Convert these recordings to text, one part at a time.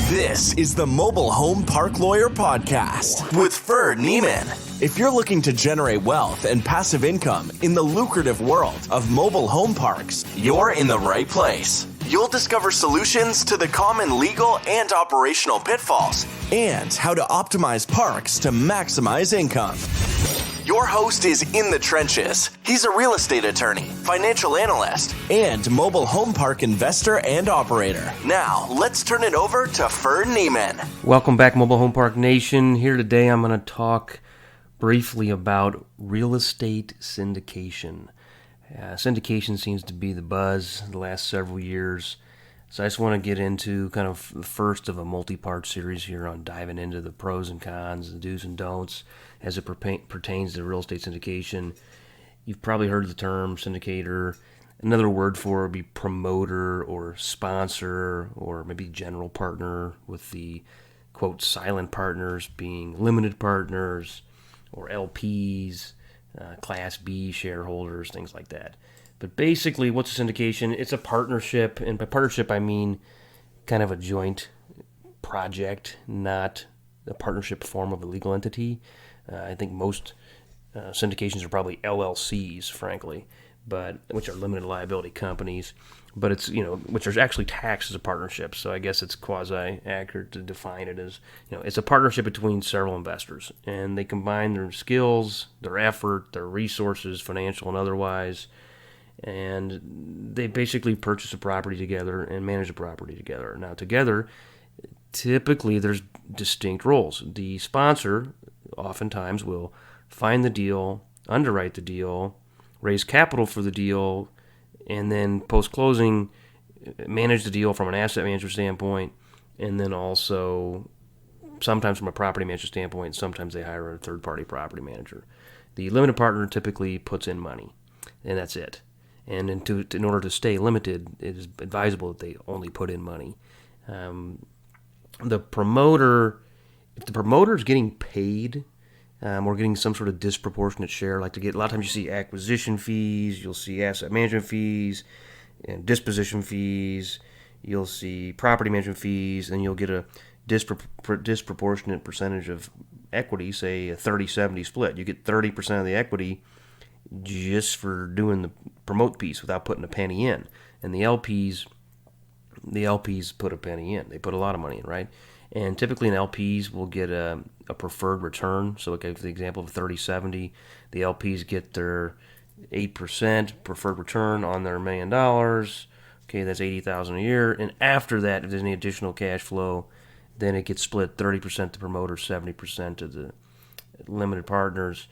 This is the Mobile Home Park Lawyer Podcast with Ferd Neiman. If you're looking to generate wealth and passive income in the lucrative world of mobile home parks, you're in the right place. You'll discover solutions to the common legal and operational pitfalls and how to optimize parks to maximize income. Your host is in the trenches. He's a real estate attorney, financial analyst, and mobile home park investor and operator. Now, let's turn it over to Ferd Neiman. Welcome back, Mobile Home Park Nation. Here today, I'm going to talk briefly about real estate syndication. Syndication seems to be the buzz the last several years. So I just want to get into kind of the first of a multi-part series here on diving into the pros and cons, the do's and don'ts as it pertains to real estate syndication. You've probably heard the term syndicator. Another word for it would be promoter or sponsor or maybe general partner, with the, quote, silent partners being limited partners or LPs, Class B shareholders, things like that. But basically, what's a syndication? It's a partnership, and by partnership I mean kind of a joint project, not a partnership form of a legal entity. I think most syndications are probably LLCs, frankly, but which are limited liability companies. But it's, which are actually taxed as a partnership. So I guess it's quasi-accurate to define it as, it's a partnership between several investors, and they combine their skills, their effort, their resources, financial and otherwise, and they basically purchase a property together and manage a property together. Now, together, typically there's distinct roles. The sponsor oftentimes will find the deal, underwrite the deal, raise capital for the deal, and then post-closing manage the deal from an asset manager standpoint, and then also sometimes from a property manager standpoint, sometimes they hire a third-party property manager. The limited partner typically puts in money, and that's it. And in order to stay limited, it is advisable that they only put in money. The promoter, if the promoter is getting paid or getting some sort of disproportionate share, like a lot of times you see acquisition fees, you'll see asset management fees, and disposition fees, you'll see property management fees, and you'll get a disproportionate percentage of equity, say a 30-70 split. You get 30% of the equity just for doing the promote piece without putting a penny in. And the LPs put a penny in. They put a lot of money in, right? And typically an LPs will get a preferred return. So like, for the example of 30-70, the LPs get their 8% preferred return on their $1 million. Okay, that's $80,000 a year. And after that, if there's any additional cash flow, then it gets split 30% to promoters, 70% to the limited partners.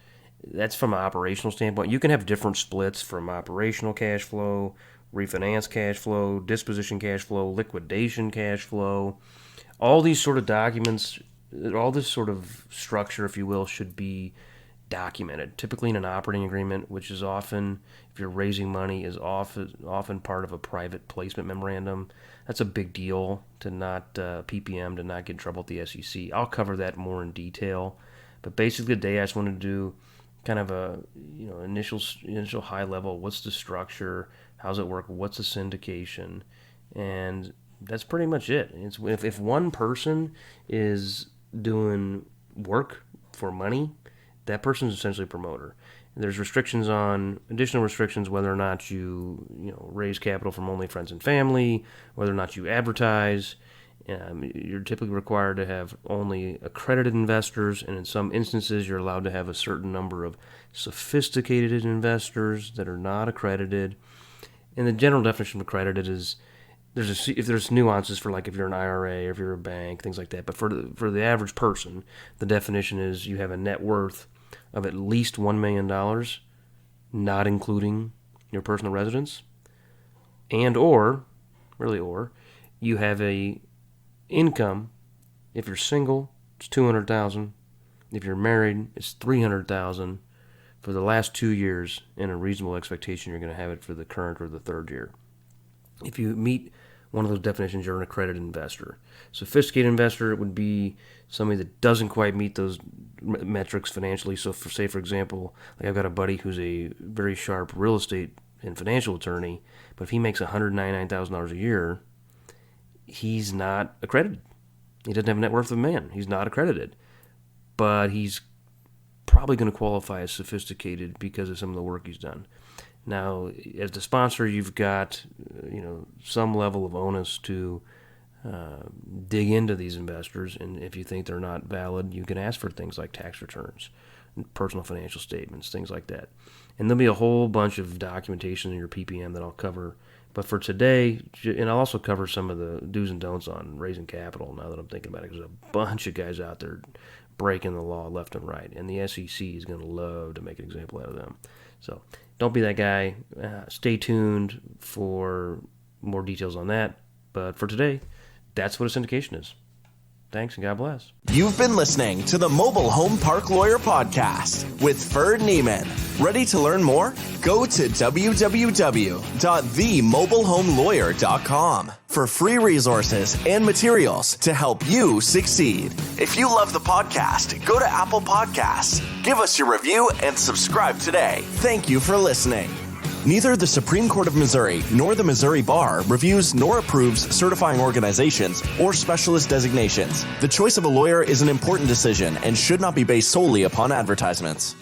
That's from an operational standpoint. You can have different splits from operational cash flow, refinance cash flow, disposition cash flow, liquidation cash flow. All these sort of documents, all this sort of structure, if you will, should be documented. Typically in an operating agreement, which is often, if you're raising money, is often part of a private placement memorandum. That's a big deal to not PPM, to not get in trouble with the SEC. I'll cover that more in detail. But basically today I just wanted to do kind of a initial high level. What's the structure? How's it work? What's a syndication? And that's pretty much it. It's if one person is doing work for money, that person is essentially a promoter. There's additional restrictions whether or not you raise capital from only friends and family, whether or not you advertise. You're typically required to have only accredited investors, and in some instances you're allowed to have a certain number of sophisticated investors that are not accredited. And the general definition of accredited is if there's nuances for, like, if you're an IRA or if you're a bank, things like that. But for the average person, the definition is you have a net worth of at least $1 million, not including your personal residence, or you have a income. If you're single, it's $200,000. If you're married, it's $300,000 for the last 2 years, and a reasonable expectation you're going to have it for the current or the third year. If you meet one of those definitions, you're an accredited investor. Sophisticated investor would be somebody that doesn't quite meet those metrics financially. So, for example, like I've got a buddy who's a very sharp real estate and financial attorney, but if he makes $199,000 a year, he's not accredited. He doesn't have a net worth of a man. He's not accredited. But he's probably going to qualify as sophisticated because of some of the work he's done. Now, as the sponsor, you've got some level of onus to dig into these investors, and if you think they're not valid, you can ask for things like tax returns, personal financial statements, things like that. And there'll be a whole bunch of documentation in your PPM that I'll cover. But for today, and I'll also cover some of the do's and don'ts on raising capital now that I'm thinking about it, because there's a bunch of guys out there breaking the law left and right, and the SEC is going to love to make an example out of them. So don't be that guy. Stay tuned for more details on that. But for today, that's what a syndication is. Thanks, and God bless. You've been listening to the Mobile Home Park Lawyer Podcast with Ferd Neiman. Ready to learn more? Go to www.themobilehomelawyer.com for free resources and materials to help you succeed. If you love the podcast, go to Apple Podcasts, give us your review, and subscribe today. Thank you for listening. Neither the Supreme Court of Missouri nor the Missouri Bar reviews nor approves certifying organizations or specialist designations. The choice of a lawyer is an important decision and should not be based solely upon advertisements.